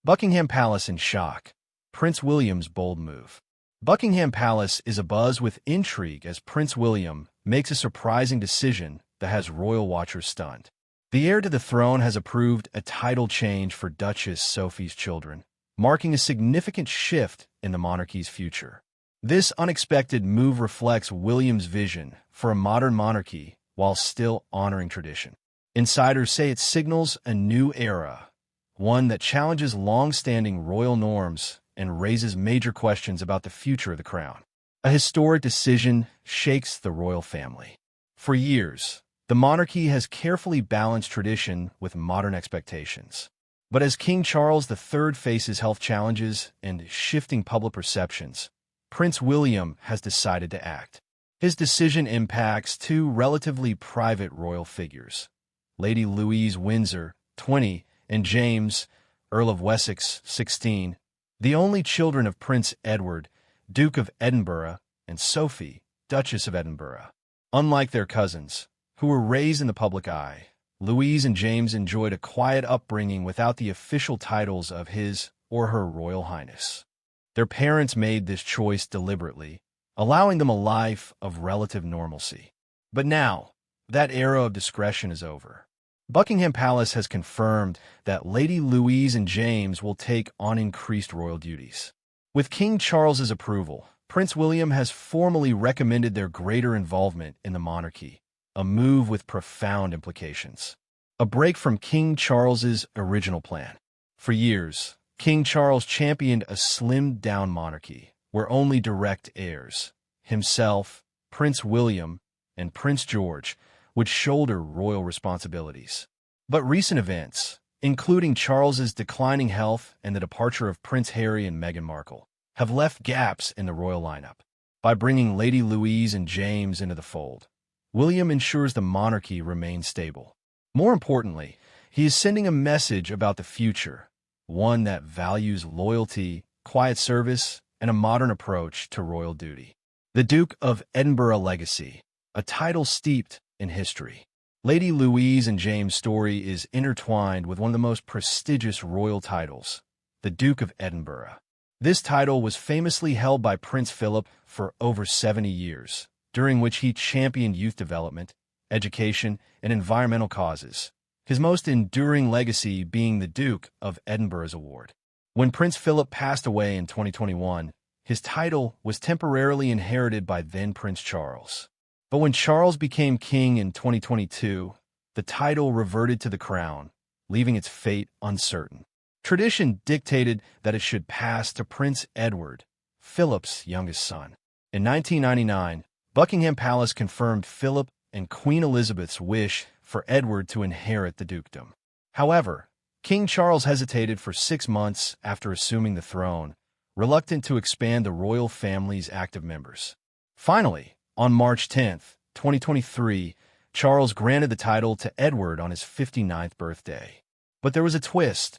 Buckingham Palace in shock. Prince William's bold move. Buckingham Palace is abuzz with intrigue as Prince William makes a surprising decision that has royal watchers stunned. The heir to the throne has approved a title change for Duchess Sophie's children, marking a significant shift in the monarchy's future. This unexpected move reflects William's vision for a modern monarchy while still honoring tradition. Insiders say it signals a new era, one that challenges long-standing royal norms and raises major questions about the future of the crown. A historic decision shakes the royal family. For years, the monarchy has carefully balanced tradition with modern expectations. But as King Charles III faces health challenges and shifting public perceptions, Prince William has decided to act. His decision impacts two relatively private royal figures, Lady Louise Windsor, 20, and James, Earl of Wessex, 16, the only children of Prince Edward, Duke of Edinburgh, and Sophie, Duchess of Edinburgh. Unlike their cousins, who were raised in the public eye, Louise and James enjoyed a quiet upbringing without the official titles of His or Her Royal Highness. Their parents made this choice deliberately, allowing them a life of relative normalcy. But now, that era of discretion is over. Buckingham Palace has confirmed that Lady Louise and James will take on increased royal duties. With King Charles's approval, Prince William has formally recommended their greater involvement in the monarchy, a move with profound implications. A break from King Charles's original plan. For years, King Charles championed a slimmed-down monarchy where only direct heirs, himself, Prince William, and Prince George, would shoulder royal responsibilities. But recent events, including Charles's declining health and the departure of Prince Harry and Meghan Markle, have left gaps in the royal lineup. By bringing Lady Louise and James into the fold, William ensures the monarchy remains stable. More importantly, he is sending a message about the future, one that values loyalty, quiet service, and a modern approach to royal duty. The Duke of Edinburgh legacy, a title steeped in history. Lady Louise and James' story is intertwined with one of the most prestigious royal titles, the Duke of Edinburgh. This title was famously held by Prince Philip for over 70 years, during which he championed youth development, education, and environmental causes, his most enduring legacy being the Duke of Edinburgh's award. When Prince Philip passed away in 2021, his title was temporarily inherited by then Prince Charles. But when Charles became king in 2022, the title reverted to the crown, leaving its fate uncertain. Tradition dictated that it should pass to Prince Edward, Philip's youngest son. In 1999, Buckingham Palace confirmed Philip and Queen Elizabeth's wish for Edward to inherit the dukedom. However, King Charles hesitated for 6 months after assuming the throne, reluctant to expand the royal family's active members. Finally, on March 10, 2023, Charles granted the title to Edward on his 59th birthday. But there was a twist.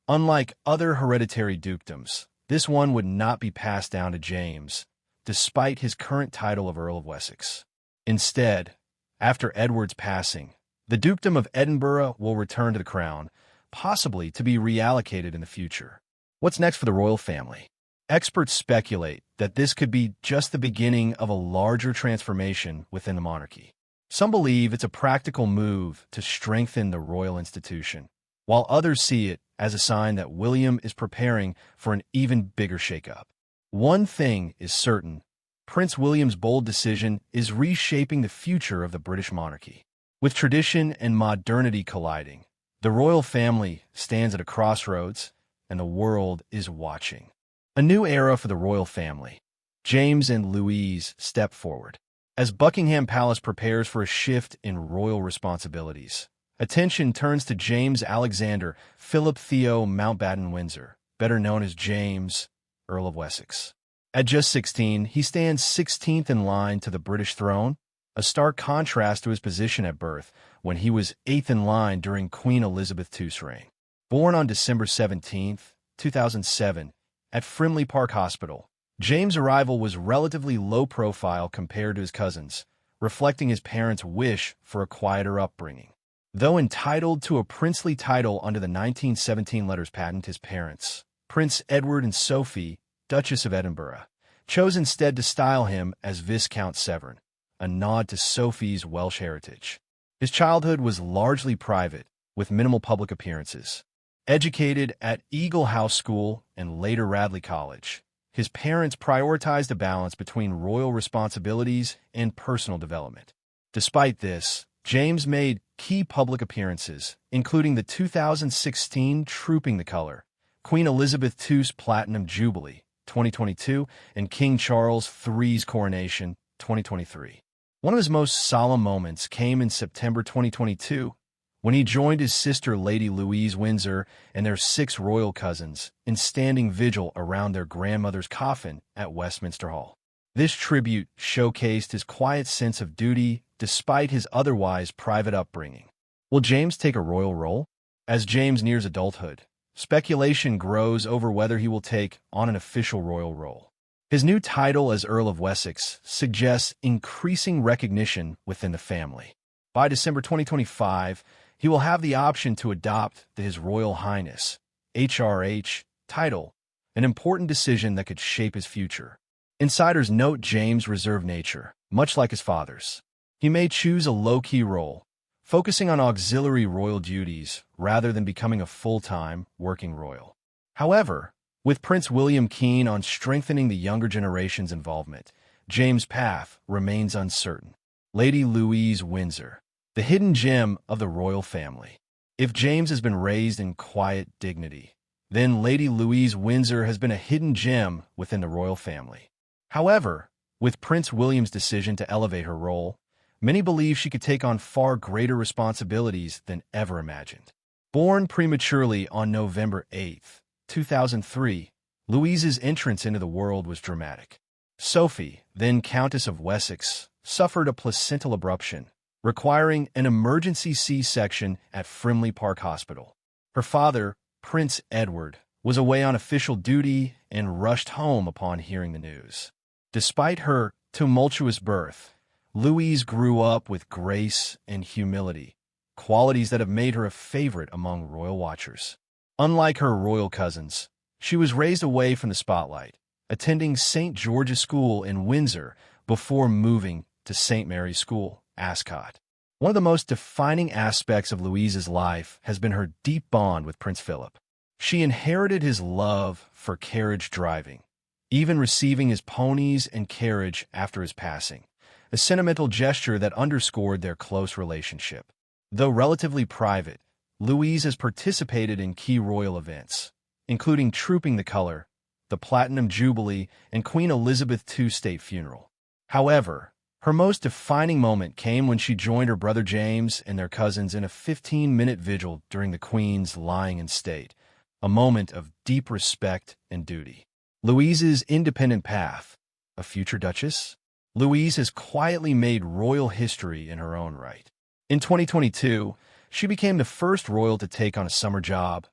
Unlike other hereditary dukedoms, this one would not be passed down to James, despite his current title of Earl of Wessex. Instead, after Edward's passing, the Dukedom of Edinburgh will return to the crown, possibly to be reallocated in the future. What's next for the royal family? Experts speculate that this could be just the beginning of a larger transformation within the monarchy. Some believe it's a practical move to strengthen the royal institution, while others see it as a sign that William is preparing for an even bigger shakeup. One thing is certain: Prince William's bold decision is reshaping the future of the British monarchy. With tradition and modernity colliding, the royal family stands at a crossroads, and the world is watching. A new era for the royal family. James and Louise step forward. As Buckingham Palace prepares for a shift in royal responsibilities, attention turns to James Alexander Philip Theo Mountbatten Windsor, better known as James, Earl of Wessex. At just 16, he stands 16th in line to the British throne, a stark contrast to his position at birth when he was 8th in line during Queen Elizabeth II's reign. Born on December 17, 2007, at Frimley Park Hospital, James' arrival was relatively low profile compared to his cousins, reflecting his parents' wish for a quieter upbringing. Though entitled to a princely title under the 1917 letters patent, his parents, Prince Edward and Sophie, Duchess of Edinburgh, chose instead to style him as Viscount Severn, a nod to Sophie's Welsh heritage. His childhood was largely private, with minimal public appearances. Educated at Eagle House School and later Radley College, his parents prioritized a balance between royal responsibilities and personal development. Despite this, James made key public appearances, including the 2016 Trooping the Colour, Queen Elizabeth II's Platinum Jubilee, 2022, and King Charles III's coronation, 2023. One of his most solemn moments came in September 2022, when he joined his sister Lady Louise Windsor and their 6 royal cousins in standing vigil around their grandmother's coffin at Westminster Hall. This tribute showcased his quiet sense of duty despite his otherwise private upbringing. Will James take a royal role? As James nears adulthood, speculation grows over whether he will take on an official royal role. His new title as Earl of Wessex suggests increasing recognition within the family. By December 2025, he will have the option to adopt the His Royal Highness HRH title, an important decision that could shape his future. Insiders note James' reserved nature, much like his father's. He may choose a low-key role, focusing on auxiliary royal duties rather than becoming a full-time working royal. However, with Prince William keen on strengthening the younger generation's involvement, James' path remains uncertain. Lady Louise Windsor, the hidden gem of the royal family. If James has been raised in quiet dignity, then Lady Louise Windsor has been a hidden gem within the royal family. However, with Prince William's decision to elevate her role, many believe she could take on far greater responsibilities than ever imagined. Born prematurely on November 8, 2003, Louise's entrance into the world was dramatic. Sophie, then Countess of Wessex, suffered a placental abruption, requiring an emergency C-section at Frimley Park Hospital. Her father, Prince Edward, was away on official duty and rushed home upon hearing the news. Despite her tumultuous birth, Louise grew up with grace and humility, qualities that have made her a favorite among royal watchers. Unlike her royal cousins, she was raised away from the spotlight, attending St. George's School in Windsor before moving to St. Mary's School, Ascot. One of the most defining aspects of Louise's life has been her deep bond with Prince Philip. She inherited his love for carriage driving, even receiving his ponies and carriage after his passing, a sentimental gesture that underscored their close relationship. Though relatively private, Louise has participated in key royal events, including Trooping the Colour, the Platinum Jubilee, and Queen Elizabeth II's state funeral. However, her most defining moment came when she joined her brother James and their cousins in a 15-minute vigil during the Queen's lying in state, a moment of deep respect and duty. Louise's independent path, a future duchess? Louise has quietly made royal history in her own right. In 2022, she became the first royal to take on a summer job,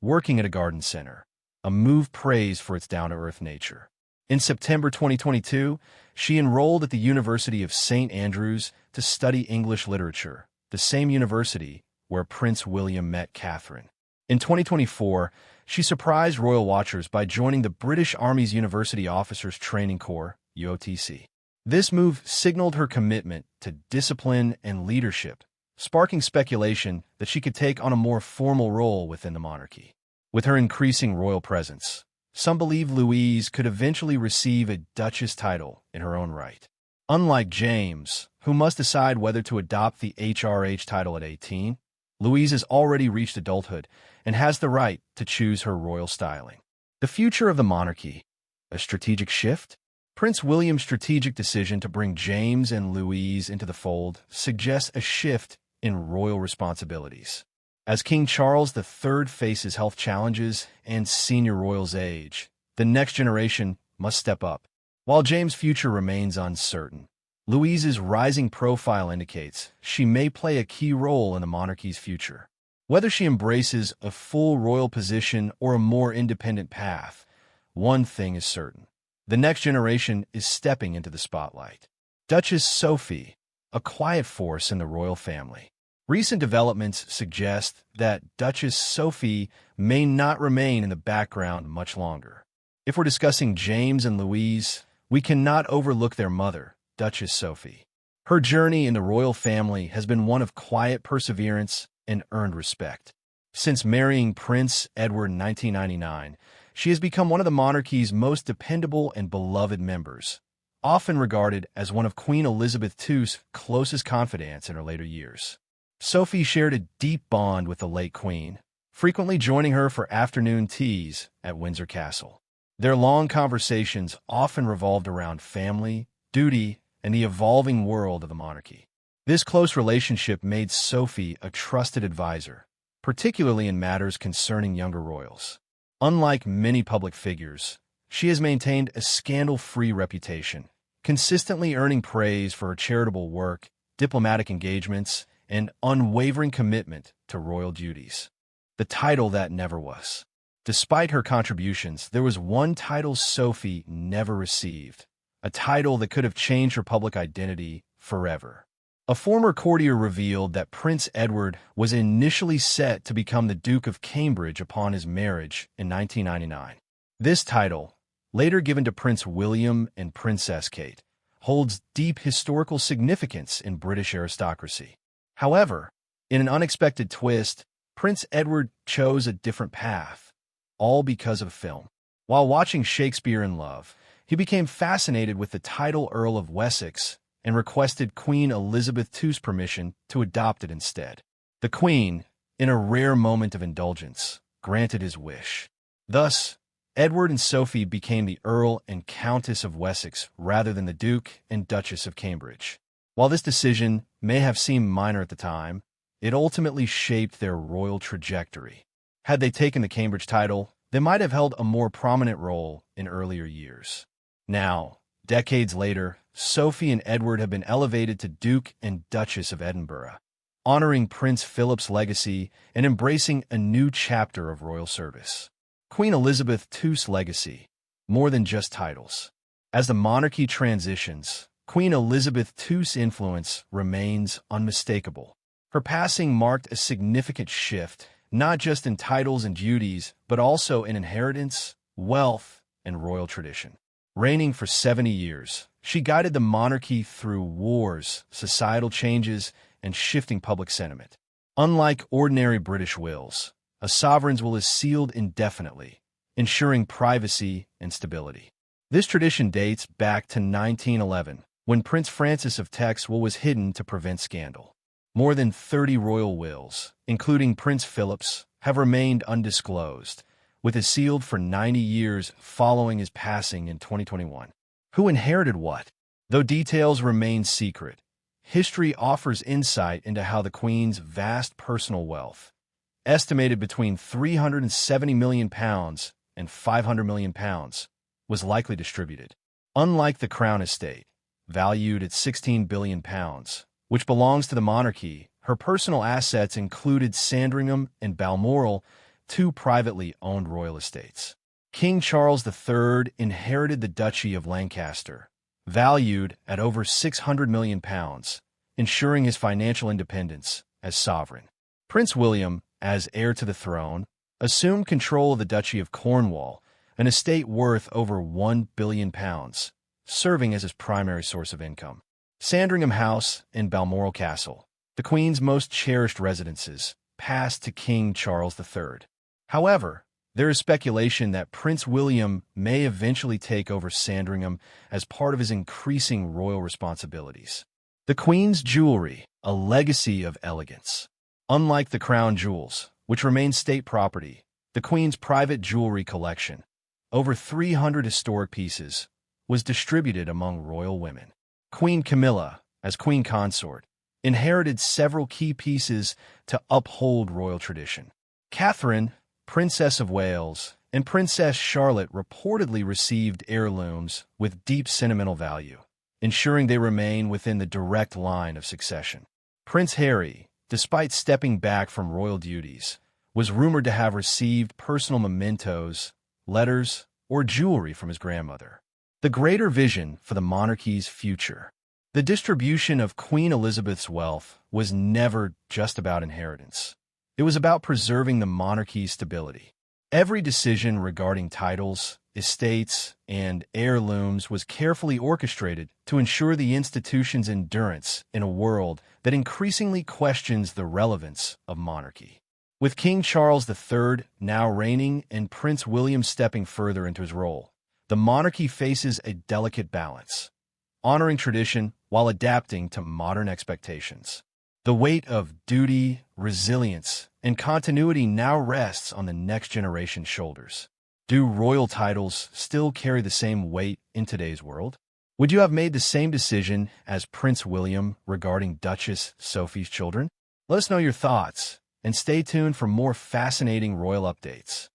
working at a garden center, a move praised for its down-to-earth nature. In September 2022, she enrolled at the University of St. Andrews to study English literature, the same university where Prince William met Catherine. In 2024, she surprised royal watchers by joining the British Army's University Officers Training Corps, UOTC. This move signaled her commitment to discipline and leadership, sparking speculation that she could take on a more formal role within the monarchy. With her increasing royal presence, some believe Louise could eventually receive a duchess title in her own right. Unlike James, who must decide whether to adopt the HRH title at 18, Louise has already reached adulthood and has the right to choose her royal styling. The future of the monarchy, a strategic shift? Prince William's strategic decision to bring James and Louise into the fold suggests a shift in royal responsibilities. As King Charles III faces health challenges and senior royals age, the next generation must step up. While James' future remains uncertain, Louise's rising profile indicates she may play a key role in the monarchy's future. Whether she embraces a full royal position or a more independent path, one thing is certain. The next generation is stepping into the spotlight. Duchess Sophie, a quiet force in the royal family. Recent developments suggest that Duchess Sophie may not remain in the background much longer. If we're discussing James and Louise, we cannot overlook their mother, Duchess Sophie. Her journey in the royal family has been one of quiet perseverance and earned respect. Since marrying Prince Edward in 1999, she has become one of the monarchy's most dependable and beloved members, often regarded as one of Queen Elizabeth II's closest confidants in her later years. Sophie shared a deep bond with the late Queen, frequently joining her for afternoon teas at Windsor Castle. Their long conversations often revolved around family, duty, and the evolving world of the monarchy. This close relationship made Sophie a trusted advisor, particularly in matters concerning younger royals. Unlike many public figures, she has maintained a scandal-free reputation, consistently earning praise for her charitable work, diplomatic engagements, and unwavering commitment to royal duties. The title that never was. Despite her contributions, there was one title Sophie never received, a title that could have changed her public identity forever. A former courtier revealed that Prince Edward was initially set to become the Duke of Cambridge upon his marriage in 1999. This title, later given to Prince William and Princess Kate, holds deep historical significance in British aristocracy. However, in an unexpected twist, Prince Edward chose a different path, all because of film. While watching Shakespeare in Love, he became fascinated with the title Earl of Wessex and requested Queen Elizabeth II's permission to adopt it instead. The Queen, in a rare moment of indulgence, granted his wish. Thus, Edward and Sophie became the Earl and Countess of Wessex rather than the Duke and Duchess of Cambridge. While this decision may have seemed minor at the time, it ultimately shaped their royal trajectory. Had they taken the Cambridge title, they might have held a more prominent role in earlier years. Now, decades later, Sophie and Edward have been elevated to Duke and Duchess of Edinburgh, honoring Prince Philip's legacy and embracing a new chapter of royal service. Queen Elizabeth II's legacy, more than just titles. As the monarchy transitions, Queen Elizabeth II's influence remains unmistakable. Her passing marked a significant shift, not just in titles and duties, but also in inheritance, wealth, and royal tradition. Reigning for 70 years, she guided the monarchy through wars, societal changes, and shifting public sentiment. Unlike ordinary British wills, a sovereign's will is sealed indefinitely, ensuring privacy and stability. This tradition dates back to 1911, when Prince Francis of Tex's will was hidden to prevent scandal. More than 30 royal wills, including Prince Philip's, have remained undisclosed, with it sealed for 90 years following his passing in 2021. Who inherited what? Though details remain secret, history offers insight into how the Queen's vast personal wealth, estimated between £370 million and £500 million, was likely distributed. Unlike the Crown estate, valued at £16 billion, which belongs to the monarchy, her personal assets included Sandringham and Balmoral, two privately owned royal estates. King Charles III inherited the Duchy of Lancaster, valued at over £600 million, ensuring his financial independence as sovereign. Prince William, as heir to the throne, assumed control of the Duchy of Cornwall, an estate worth over £1 billion, serving as his primary source of income. Sandringham House and Balmoral Castle, the Queen's most cherished residences, passed to King Charles III. However, there is speculation that Prince William may eventually take over Sandringham as part of his increasing royal responsibilities. The Queen's jewelry, a legacy of elegance. Unlike the crown jewels, which remain state property, the Queen's private jewelry collection, over 300 historic pieces, was distributed among royal women. Queen Camilla, as Queen Consort, inherited several key pieces to uphold royal tradition. Catherine, Princess of Wales, and Princess Charlotte reportedly received heirlooms with deep sentimental value, ensuring they remain within the direct line of succession. Prince Harry, despite stepping back from royal duties, was rumored to have received personal mementos, letters, or jewelry from his grandmother. The greater vision for the monarchy's future. The distribution of Queen Elizabeth's wealth was never just about inheritance. It was about preserving the monarchy's stability. Every decision regarding titles, estates, and heirlooms was carefully orchestrated to ensure the institution's endurance in a world that increasingly questions the relevance of monarchy. With King Charles III now reigning and Prince William stepping further into his role, the monarchy faces a delicate balance, honoring tradition while adapting to modern expectations. The weight of duty, resilience, and continuity now rests on the next generation's shoulders. Do royal titles still carry the same weight in today's world? Would you have made the same decision as Prince William regarding Duchess Sophie's children? Let us know your thoughts, and stay tuned for more fascinating royal updates.